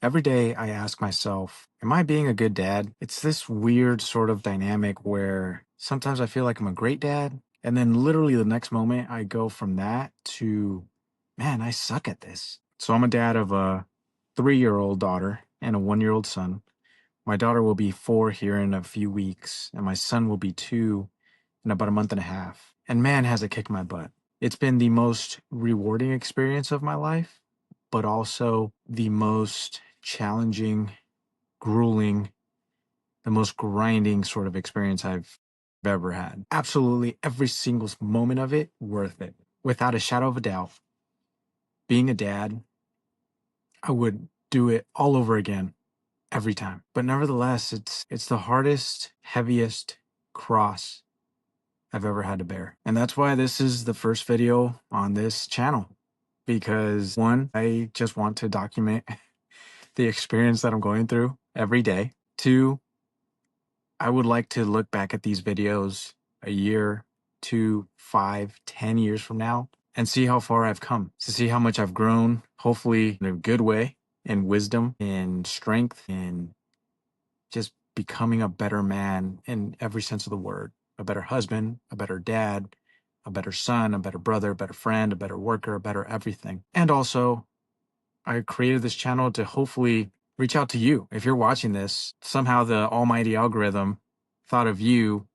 Every day I ask myself, am I being a good dad? It's this weird sort of dynamic where sometimes I feel like I'm a great dad. And then literally the next moment I go from that to, man, I suck at this. So I'm a dad of a 3-year-old daughter and a 1-year-old son. My daughter will be 4 here in a few weeks, and my son will be 2 in about a month and a half. And man, has it kicked my butt. It's been the most rewarding experience of my life, but also the most challenging, grueling, the most grinding sort of experience I've ever had. Absolutely every single moment of it worth it. Without a shadow of a doubt, being a dad, I would do it all over again every time. But nevertheless, it's the hardest, heaviest cross I've ever had to bear. And that's why this is the first video on this channel. Because one, I just want to document the experience that I'm going through every day. Two, I would like to look back at these videos a year, 2, 5, 10 years from now and see how far I've come, to see how much I've grown, hopefully in a good way, in wisdom, in strength, in just becoming a better man in every sense of the word, a better husband, a better dad, a better son, a better brother, a better friend, a better worker, a better everything. And also, I created this channel to hopefully reach out to you. If you're watching this, somehow the almighty algorithm thought of you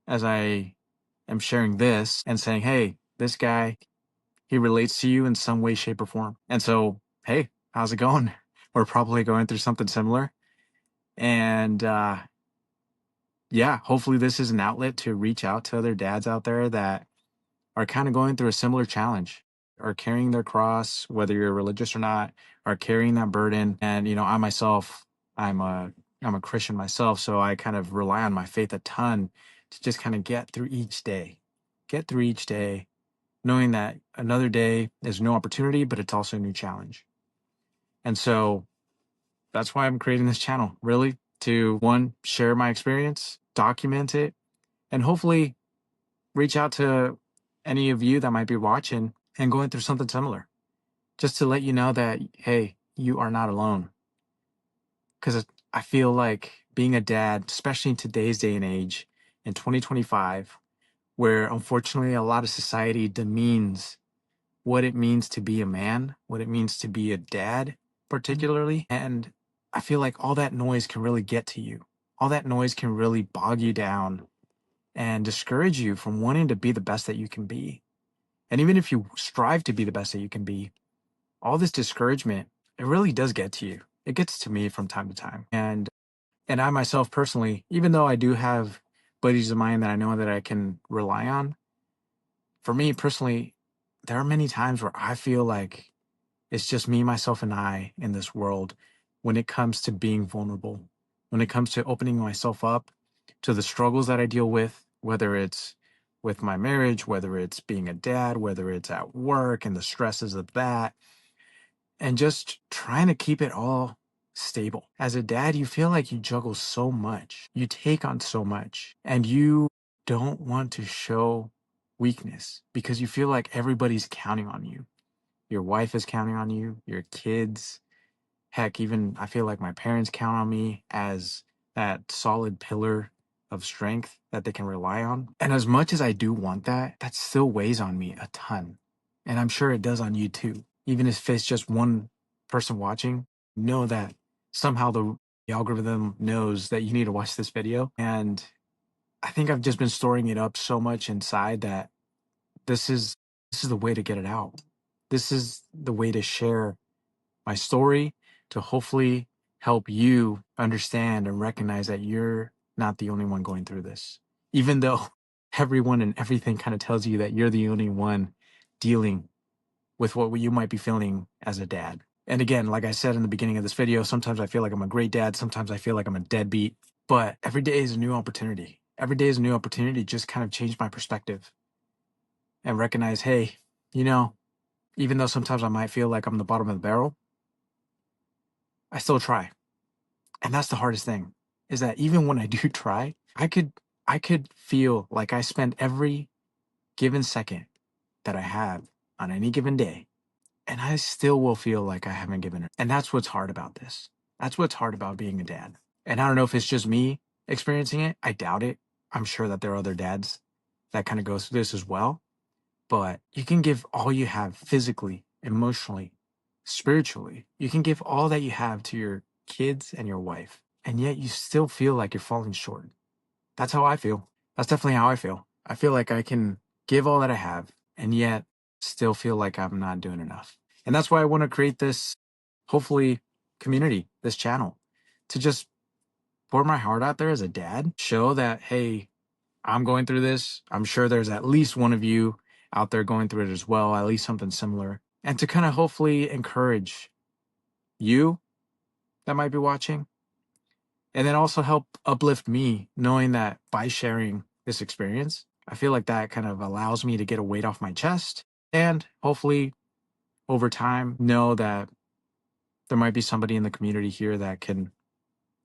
as I am sharing this and saying, hey, this guy, he relates to you in some way, shape, or form. And so, hey, how's it going? We're probably going through something similar. And yeah, hopefully this is an outlet to reach out to other dads out there that are kind of going through a similar challenge, are carrying their cross, whether you're religious or not, are carrying that burden. And, I myself, I'm a Christian myself, so I kind of rely on my faith a ton to just kind of get through each day, knowing that another day is a new opportunity, but it's also a new challenge. And so that's why I'm creating this channel, really, to one, share my experience, document it, and hopefully reach out to any of you that might be watching and going through something similar, just to let you know that, hey, you are not alone. Because I feel like being a dad, especially in today's day and age, in 2025, where unfortunately a lot of society demeans what it means to be a man, what it means to be a dad, particularly. And I feel like all that noise can really get to you. All that noise can really bog you down and discourage you from wanting to be the best that you can be. And even if you strive to be the best that you can be, all this discouragement, it really does get to you. It gets to me from time to time. And I myself personally, even though I do have buddies of mine that I know that I can rely on, for me personally, there are many times where I feel like it's just me, myself, and I in this world when it comes to being vulnerable, when it comes to opening myself up to the struggles that I deal with, whether it's with my marriage, whether it's being a dad, whether it's at work and the stresses of that, and just trying to keep it all stable. As a dad, you feel like you juggle so much, you take on so much, and you don't want to show weakness because you feel like everybody's counting on you. Your wife is counting on you, your kids. Heck, even I feel like my parents count on me as that solid pillar of strength that they can rely on. And as much as I do want that, that still weighs on me a ton. And I'm sure it does on you too. Even if it's just one person watching, know that somehow the algorithm knows that you need to watch this video. And I think I've just been storing it up so much inside that this is this is the way to get it out. This is the way to share my story, to hopefully help you understand and recognize that you're not the only one going through this. Even though everyone and everything kind of tells you that you're the only one dealing with what you might be feeling as a dad. And again, like I said in the beginning of this video, sometimes I feel like I'm a great dad. Sometimes I feel like I'm a deadbeat. But every day is a new opportunity. Every day is a new opportunity to just kind of change my perspective and recognize, hey, even though sometimes I might feel like I'm the bottom of the barrel, I still try. And that's the hardest thing, is that even when I do try, I could feel like I spend every given second that I have on any given day and I still will feel like I haven't given it. And that's what's hard about this. That's what's hard about being a dad. And I don't know if it's just me experiencing it. I doubt it. I'm sure that there are other dads that kind of goes through this as well. But you can give all you have physically, emotionally, spiritually. You can give all that you have to your kids and your wife. And yet you still feel like you're falling short. That's how I feel. That's definitely how I feel. I feel like I can give all that I have and yet still feel like I'm not doing enough. And that's why I want to create this, hopefully, community, this channel, to just pour my heart out there as a dad, show that, hey, I'm going through this. I'm sure there's at least one of you out there going through it as well, at least something similar. And to kind of hopefully encourage you that might be watching, and then also help uplift me knowing that by sharing this experience, I feel like that kind of allows me to get a weight off my chest and hopefully over time know that there might be somebody in the community here that can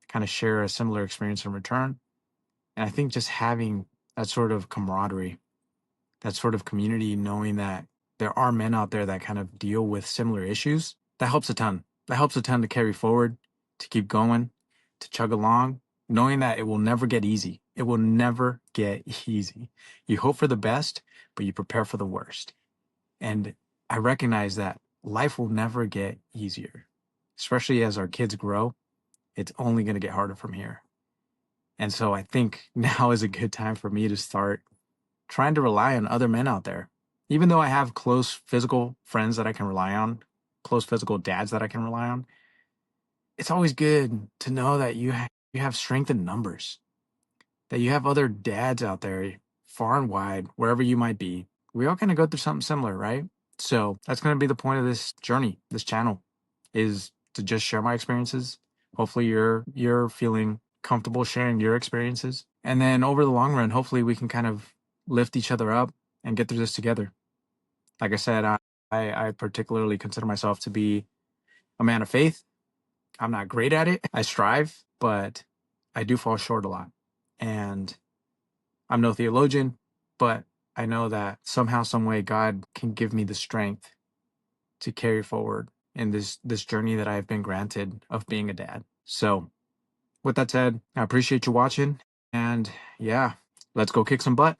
kind of share a similar experience in return. And I think just having that sort of camaraderie, that sort of community, knowing that there are men out there that kind of deal with similar issues, that helps a ton. That helps a ton to carry forward, to keep going, to chug along, knowing that it will never get easy. It will never get easy. You hope for the best, but you prepare for the worst. And I recognize that life will never get easier, especially as our kids grow. It's only going to get harder from here. And so I think now is a good time for me to start trying to rely on other men out there. Even though I have close physical friends that I can rely on, close physical dads that I can rely on, it's always good to know that you have strength in numbers, that you have other dads out there far and wide, wherever you might be. We all kind of go through something similar, right? So that's going to be the point of this journey, this channel, is to just share my experiences. Hopefully you're feeling comfortable sharing your experiences. And then over the long run, hopefully we can kind of lift each other up and get through this together. Like I said, I particularly consider myself to be a man of faith. I'm not great at it. I strive, but I do fall short a lot. And I'm no theologian, but I know that somehow, some way, God can give me the strength to carry forward in this journey that I've been granted of being a dad. So, with that said, I appreciate you watching, and yeah, let's go kick some butt.